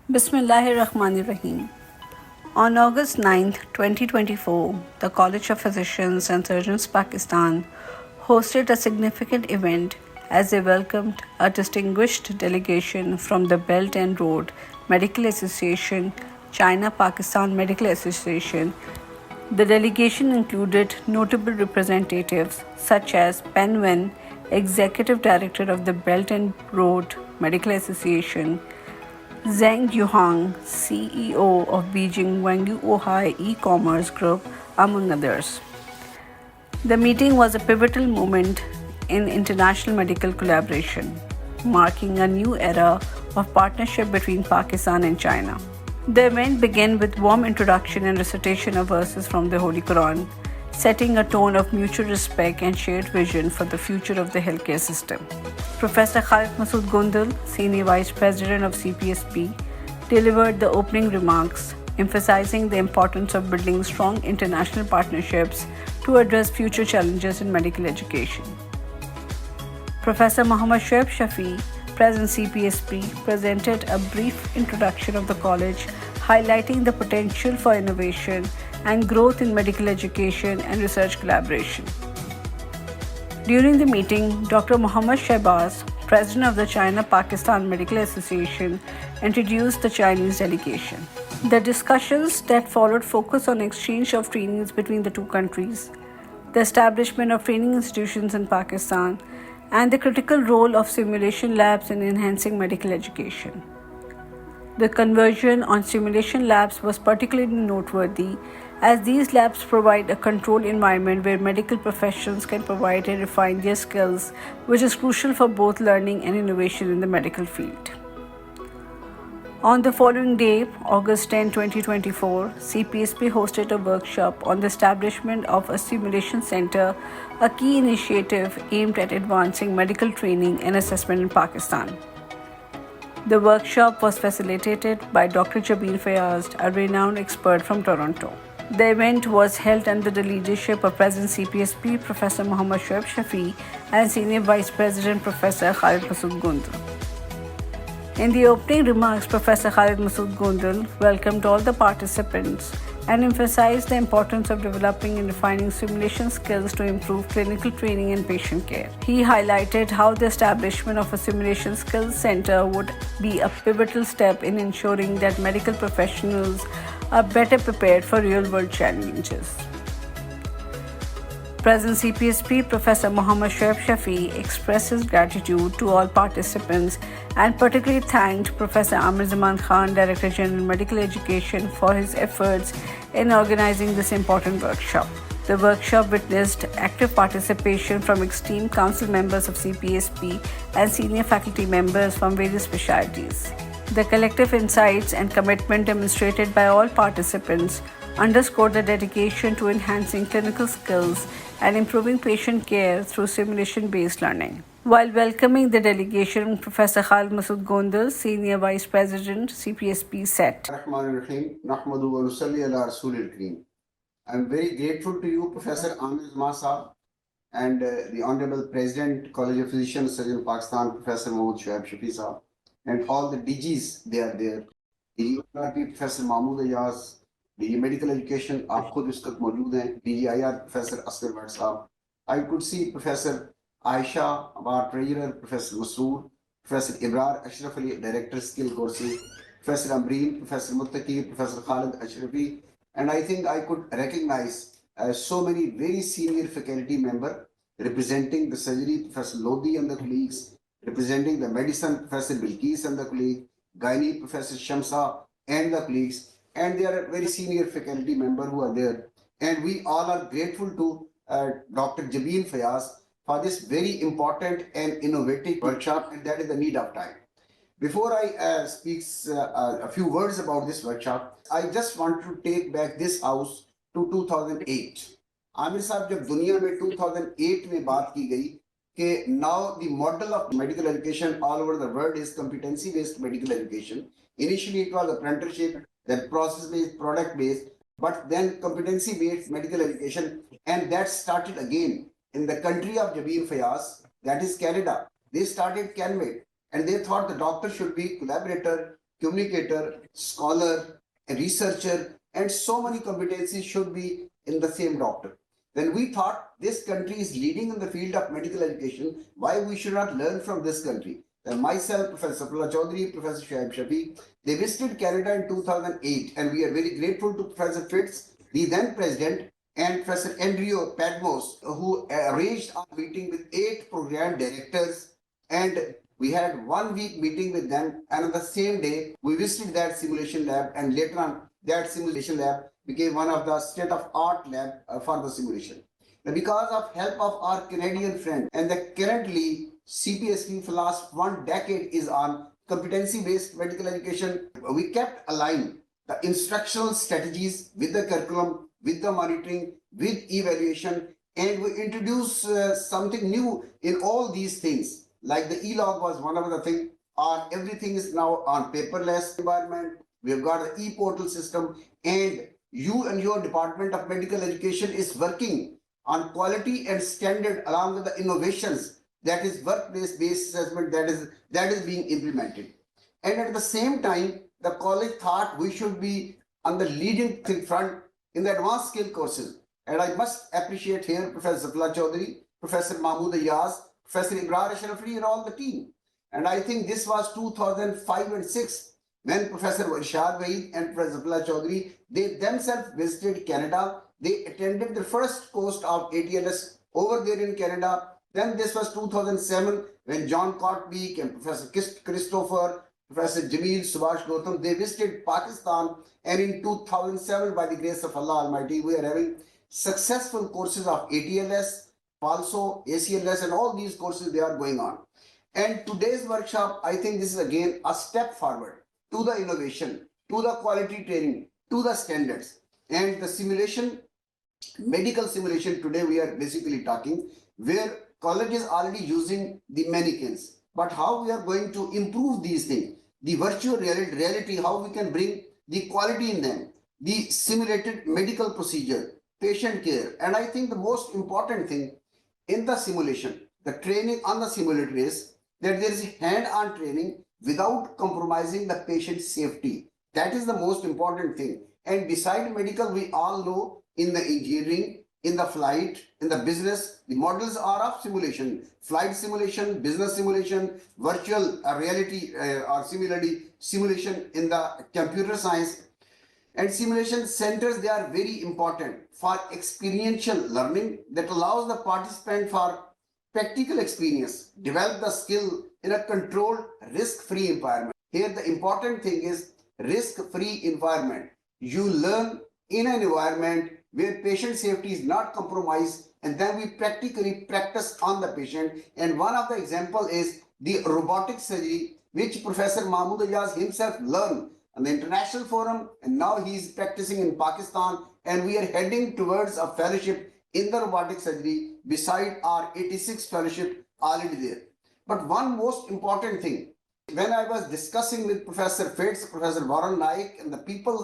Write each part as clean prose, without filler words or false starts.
Bismillahirrahmanirrahim. On August 9, 2024, the College of Physicians and Surgeons Pakistan hosted a significant event as they welcomed a distinguished delegation from the Belt and Road Medical Association, China-Pakistan Medical Association. The delegation included notable representatives such as Pen Wen, Executive Director of the Belt and Road Medical Association, Zhang Yuhang, CEO of Beijing Wangyu Ohai E-commerce Group, among others. The meeting was a pivotal moment in international medical collaboration, marking a new era of partnership between Pakistan and China. The event began with warm introduction and recitation of verses from the Holy Quran, setting a tone of mutual respect and shared vision for the future of the healthcare system. Professor Khalid Masood Gondal, Senior Vice President of CPSP, delivered the opening remarks, emphasizing the importance of building strong international partnerships to address future challenges in medical education. Professor Muhammad Shoaib Shafi, President CPSP, presented a brief introduction of the college, highlighting the potential for innovation and growth in medical education and research collaboration. During the meeting, Dr. Muhammad Shehbaz, President of the China-Pakistan Medical Association, introduced the Chinese delegation. The discussions that followed focused on exchange of trainings between the two countries, the establishment of training institutions in Pakistan, and the critical role of simulation labs in enhancing medical education. The conversion on simulation labs was particularly noteworthy, as these labs provide a controlled environment where medical professionals can provide and refine their skills, which is crucial for both learning and innovation in the medical field. On the following day, August 10, 2024, CPSP hosted a workshop on the establishment of a simulation center, a key initiative aimed at advancing medical training and assessment in Pakistan. The workshop was facilitated by Dr. Jabir Fayaz, a renowned expert from Toronto. The event was held under the leadership of President CPSP, Professor Muhammad Shoaib Shafi, and Senior Vice President, Professor Khalid Masood Gondal. In the opening remarks, Professor Khalid Masood Gondal welcomed all the participants and emphasized the importance of developing and refining simulation skills to improve clinical training and patient care. He highlighted how the establishment of a simulation skills center would be a pivotal step in ensuring that medical professionals are better prepared for real-world challenges. President CPSP Professor Muhammad Shoaib Shafi expressed his gratitude to all participants and particularly thanked Professor Amir Zaman Khan, Director General Medical Education, for his efforts in organizing this important workshop. The workshop witnessed active participation from esteemed council members of CPSP and senior faculty members from various specialties. The collective insights and commitment demonstrated by all participants underscored the dedication to enhancing clinical skills and improving patient care through simulation-based learning. While welcoming the delegation, Professor Khalid Masood Gondal, Senior Vice President, CPSP, said, I'm very grateful to you, Professor Amir Zaman Saab, and the Honorable President, College of Physicians, Surgeons Pakistan, Professor Muhammad Shoaib Shafi Saab, and all the DGs, they are there. DG Professor Mahmood Ayaz, DG Medical Education, آپ خود اس وقت موجود ہیں. DGIR Professor Asghar Bhatt Saab. I could see Professor Aisha, our Treasurer, Professor Masood, Professor Ibrar Ashraf Ali, Director Skill Courses, Professor Amreen, Professor Muttaqi, Professor Khalid Ashrafi, and I think I could recognize so many very senior faculty members representing the surgery, Professor Lodi and the colleagues, representing the medicine, Professor Bilkis and the colleague, Gynae, Professor Shamsa and the colleagues, and they are very senior faculty members who are there. And we all are grateful to Dr. Jabir Fayaz for this very important and innovative workshop, and that is the need of time. Before I speak a few words about this workshop, I just want to take back this house to 2008. Amir Saab, jab duniya mein 2008 mein baat ki gayi कि now the model of medical education all over the world is competency-based medical education. Initially, it was apprenticeship, then process-based, product-based, but then competency-based medical education, and that started again in the country of Jabir Fayaz, that is Canada. They started CanMed, and they thought the doctor should be collaborator, communicator, scholar, a researcher, and so many competencies should be in the same doctor. Then we thought this country is leading in the field of medical education. Why we should not learn from this country? Then myself, Professor Safullah Chaudhary, Professor Shoaib Shafi, they visited Canada in 2008, and we are very grateful to Professor Fitz, the then president, and Professor Andrew Padmos, who arranged a meeting with 8 program directors, and we had 1 week meeting with them. And on the same day, we visited that simulation lab, and later on, that simulation lab became one of the state-of-art lab for the simulation. Now, because of help of our Canadian friend, and the currently CPSP for last 1 decade is on competency-based medical education, we kept aligned the instructional strategies with the curriculum, with the monitoring, with evaluation, and we introduced something new in all these things. Like the e-log was one of the things, or everything is now on paperless environment. We have got the e-portal system, and you and your Department of Medical Education is working on quality and standard along with the innovations, that is workplace-based assessment that is being implemented. And at the same time, the college thought we should be on the leading front in the advanced skill courses. And I must appreciate here Professor Safullah Chaudhary, Professor Mahmood Ayaz, Professor Ibrar Ashrafli, and all the team. And I think this was 2005 and 6 when Professor Irshad Waheed and Professor Safullah Chaudhary, they themselves visited Canada. They attended the first course of ATLS over there in Canada. Then this was 2007 when John Cottbeek and Professor Christopher, Professor Jameel Subhash Gautam, they visited Pakistan. And in 2007, by the grace of Allah Almighty, we are having successful courses of ATLS, also ACLS, and all these courses, they are going on. And today's workshop, I think this is again a step forward to the innovation, to the quality training, to the standards. And the simulation, medical simulation, today we are basically talking where college is already using the mannequins. But how we are going to improve these things, the virtual reality, how we can bring the quality in them, the simulated medical procedure, patient care. And I think the most important thing in the simulation, the training on the simulator is that there is hand-on training without compromising the patient's safety. That is the most important thing. And beside medical, we all know in the engineering, in the flight, in the business, the models are of simulation, flight simulation, business simulation, virtual reality or similarly simulation in the computer science. And simulation centers, they are very important for experiential learning that allows the participant for practical experience, develop the skill in a controlled, risk-free environment. Here the important thing is risk-free environment. You learn in an environment where patient safety is not compromised, and then we practically practice on the patient. And one of the example is the robotic surgery, which Professor Mahmood Ayaz himself learned on the international forum, and now he is practicing in Pakistan, and we are heading towards a fellowship in the robotic surgery beside our 86 fellowship already there. But one most important thing, when I was discussing with Professor Fitz, Professor Varun Naik, and the people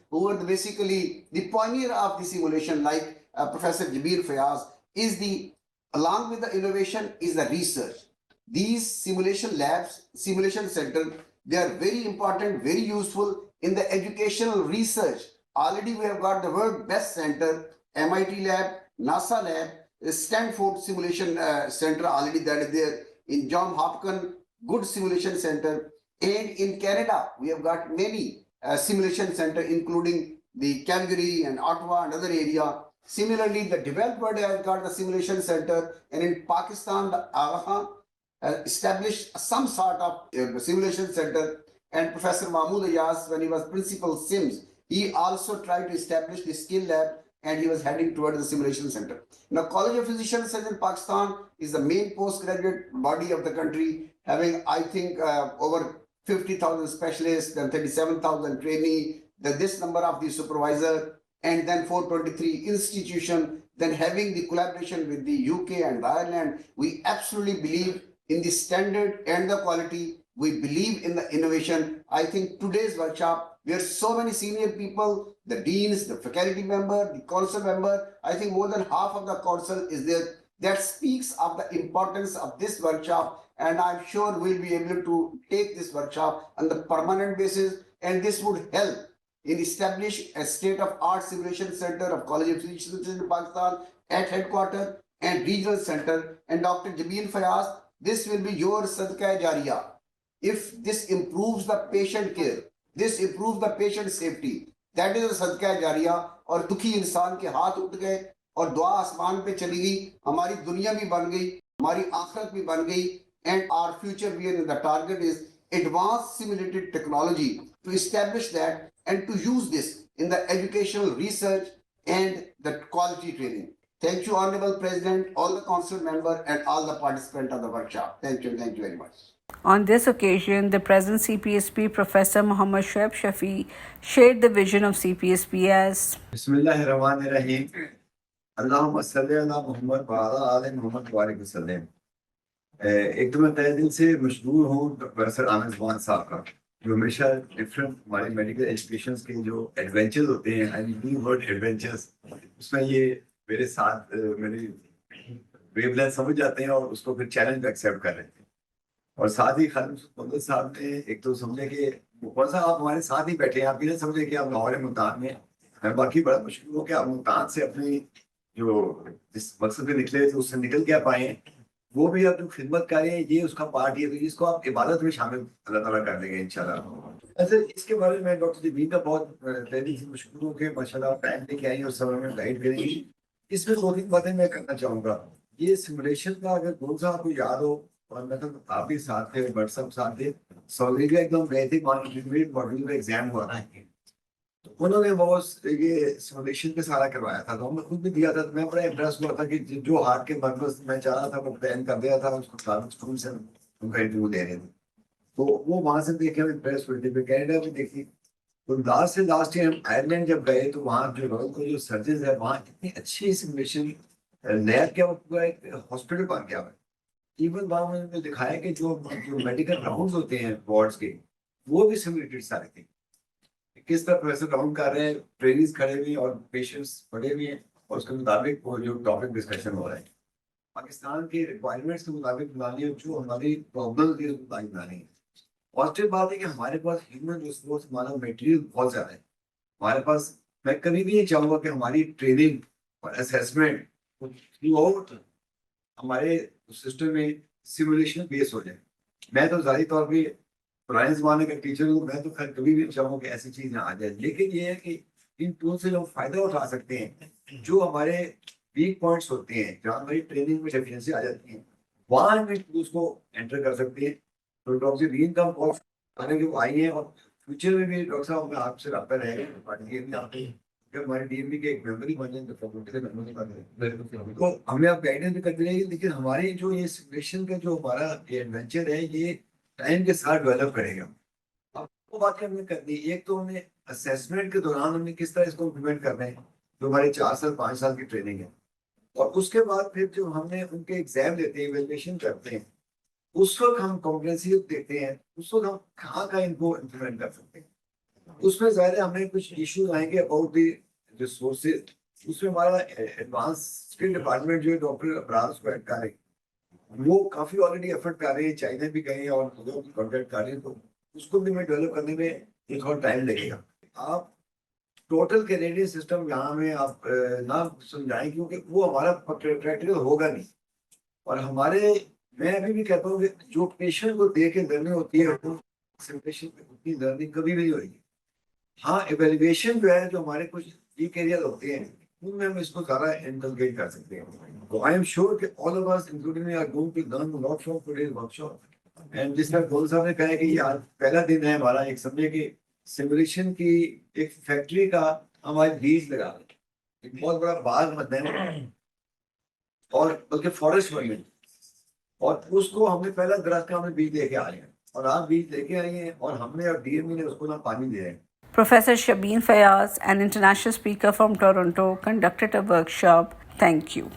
who were basically the pioneer of the simulation, like Professor Jabir Fayaz, is the, along with the innovation, is the research. These simulation labs, simulation center, they are very important, very useful in the educational research. Already we have got the world best center, MIT lab, NASA lab, Stanford simulation center already that is there. In John Hopkins, good simulation center. And in Canada, we have got many simulation center, including the Calgary and Ottawa and other area. Similarly, the developed world has got the simulation center, and in Pakistan, the Aga established some sort of simulation center. And Professor Mahmood Ayaz, when he was principal SIMS, he also tried to establish the skill lab, and he was heading towards the simulation center. Now, College of Physicians in Pakistan is the main postgraduate body of the country, having, I think, over 50,000 specialists, then 37,000 trainee, then this number of the supervisor, and then 423 institution, then having the collaboration with the UK and Ireland. We absolutely believe in the standard and the quality. We believe in the innovation. I think today's workshop, where so many senior people, the deans, the faculty member, the council member, I think more than half of the council is there, that speaks of the importance of this workshop and I'm sure we'll be able to take this workshop on the permanent basis, and this would help in establish a state-of-art simulation center of College of Physicians in Pakistan at headquarters and regional center. And Dr. Jameel Fayaz, this will be your sadqa jariya. If this improves the patient care, this improves the patient safety, that is a sadqa jariya. اور دکھی انسان کے ہاتھ اٹھ گئے اور دعا آسمان پہ چلی گئی, ہماری دنیا بھی بن گئی, ہماری آخرت بھی بن گئی. And our future vision, the target is advanced simulated technology to establish that and to use this in the educational research and the quality training. Thank you, Honorable President, all the council members and all the participants of the workshop. Thank you very much. On this occasion, the present CPSP Professor Muhammad Shoaib Shafi shared the vision of CPSP as Bismillahirrahmanirrahim. Allahumma salli ala Muhammad wa ala ali Muhammad wa alayhi wasallam. ایک تو میں تہ دل سے مشغول ہوں professor عامر زمان صاحب کا, جو ہمیشہ ڈفرینٹ ہمارے میڈیکل ایجوکیشنس کے جو ایڈونچرز ہوتے ہیں, آئی نیو ورڈ ایڈونچرز, اس میں یہ میرے ساتھ میری ویو لینتھ سمجھ جاتے ہیں اور اس کو پھر چیلنج پہ ایکسیپٹ کر رہے ہیں. اور ساتھ ہی خالد محمد صاحب نے ایک تو سمجھے کہ کون سا آپ ہمارے ساتھ ہی بیٹھے ہیں, آپ یہ نہیں سمجھے کہ آپ لاہور ملتان میں ہیں, باقی بڑا مشکل ہو کہ آپ ملتان سے اپنی جو جس مقصد پہ نکلے تھے اس سے نکل کیا پائے ہیں, وہ بھی آپ جو خدمت کر رہے ہیں یہ اس کا پارٹ ہے, جس کو آپ عبادت میں شامل اللہ تعالیٰ کر دیں گے انشاءاللہ. ایسے اس کے بارے میں ڈاکٹر جبین کا بہت پہلے سے مشکل ہوں کہ ماشاء اللہ ٹائم لے کے آئیں اور سب ہمیں گائڈ کریں گی. اس میں دو تین باتیں میں کرنا چاہوں گا. یہ سمولیشن کا اگر کون سا آپ کو یاد ہو, اور مطلب آپ بھی ساتھ تھے, بٹ سب ساتھ تھے, سعودی کا ایک دم گئے تھے ماڈیول کا ایگزام ہوا تھا, تو انہوں نے وہ یہ سمولیشن پہ سارا کروایا تھا, تو ہم نے خود بھی دیا تھا. تو میں بڑا امپریس ہوا تھا کہ جو ہارٹ کے مرکز میں چاہ رہا تھا وہ پلان کر دیا تھا, اس کو کلاسک اسکول سے ان کا انٹرویو دے رہے تھے. تو وہ وہاں سے دیکھے ہم امپریس ہوئے تھے. پھر کینیڈا میں دیکھی, تو لاسٹ ایئر ہم آئرلینڈ جب گئے تو وہاں جو روڈ کو جو سرجنز ہے وہاں اتنی اچھی سمولیشن لیب کیا ہوا, ایک ہاسپٹل بن گیا ہوا ہے. ایون وہاں انہوں نے دکھایا کہ جو میڈیکل راؤنڈز ہوتے ہیں وارڈس کے, وہ بھی سمولیٹڈ سارے تھے. کس طرح پروفیسر راؤنڈ کر رہے ہیں, ٹرینرز کھڑے ہوئے ہیں اور پیشنٹس پڑے ہوئے ہیں, اور اس کے مطابق وہ جو ٹاپک ڈسکشن ہو رہا ہے پاکستان کے ریکوائرمنٹس کے مطابق بنانی ہے, جو ہماری پرابلم کے مطابق بنانی ہے. پازیٹیو بات ہے کہ ہمارے پاس ہیومن ریسورس ہمارا میٹیریل بہت زیادہ ہے ہمارے پاس. میں کبھی بھی یہ چاہوں گا کہ ہماری ٹریننگ اور اسیسمنٹ تھرو آؤٹ ہمارے سسٹم میں سیمولیشن بیس ہو جائے. میں تو ظاہری طور پہ پرانے زمانے کا ٹیچر ہوں, میں تو خیر کبھی بھی چاہوں کہ ایسی چیز نہ آ جائے. لیکن یہ ہے کہ ان ٹول سے لوگ فائدہ اٹھا سکتے ہیں. جو ہمارے ویک پوائنٹس ہوتے ہیں, جہاں ہماری ٹریننگ میں ڈیفیشنسی آ جاتی ہیں, وہاں ہم ٹولس کو انٹر کر سکتے ہیں. تو ڈاکٹر رین کا آنے کے وہ آئی ہیں, اور فیوچر میں بھی ڈاکٹر صاحب میں آپ سے رابطہ رہے گا. ہمارے ڈی ایم بی کے ایک ممبر ہی بن جائیں تو ہمیں آپ گائیڈنس بھی کرتے رہے گی. لیکن ہماری جو یہ سمولیشن کا جو ہمارا یہ ایڈونچر ہے, یہ ٹائم کے ساتھ ڈیولپ کرے گا. اب وہ باتیں ہم نے کرنی. ایک تو ہم نے اسیسمنٹ کے دوران ہم نے کس طرح اس کو امپلیمنٹ کرنا ہے, جو ہماری 4 سال 5 سال کی ٹریننگ ہے, اور اس کے بعد پھر جو ہم نے ان کے ایگزام دیتے ہیں, ایویلویشن کرتے ہیں, اس وقت ہم کمپریہنسو دیتے ہیں, اس وقت ہم کہاں کا ان کو امپلیمنٹ کر سکتے ہیں. اس میں ظاہر ہے ہمیں کچھ ایشوز آئیں گے اباؤٹ دی ریسورسز. اس میں ہمارا ایڈوانس اسکل ڈپارٹمنٹ جو ہے ڈاکٹر ابراز کو ایڈ کر رہے ہیں, وہ کافی آلریڈی ایفرٹ کر رہے ہیں, چائنا بھی گئے ہیں اور کانٹیکٹ کر رہے ہیں. تو اس کو بھی میں ڈیولپ کرنے میں ایک اور ٹائم لگے گا. آپ ٹوٹل کینیڈین سسٹم یہاں میں آپ نہ سمجھائیں, کیونکہ وہ ہمارا پریکٹیکل ہوگا نہیں. اور ہمارے میں ابھی بھی کہتا ہوں کہ جو پیشنٹ کو دیکھ کے لرننگ ہوتی ہے, وہ پیشنٹ پہ اتنی لرننگ کبھی بھی نہیں ہوئے گی. ہاں ایویلویشن جو ہے, جو ہمارے کچھ ویک ایریاز ہوتے ہیں, ان میں ہم اس کو زیادہ انٹرگیٹ کر سکتے ہیں. تو آئی ایم شیور کہ all of us including me are going to learn a lot from today's workshop. And جس طرح گول صاحب نے کہا ہے کہ یہ آج پہلا دن ہے ہمارا, ایک سمجھے کہ سیمولیشن کی ایک فیکٹری کا ہم آج بیج لگا رہے ہیں. ایک بہت بڑا باغ بننا ہے, اور بلکہ فارسٹ بننا ہے, اور اس کو ہم نے پہلا درخت کا ہم نے بیج لے کے آ رہے ہیں, اور آپ بیج لے کے آئیے, اور ہم نے اور ڈی ایم نے اس کو نہ پانی دے رہے ہیں. Professor Shabeen Fayaz, an international speaker from Toronto, conducted a workshop. Thank you.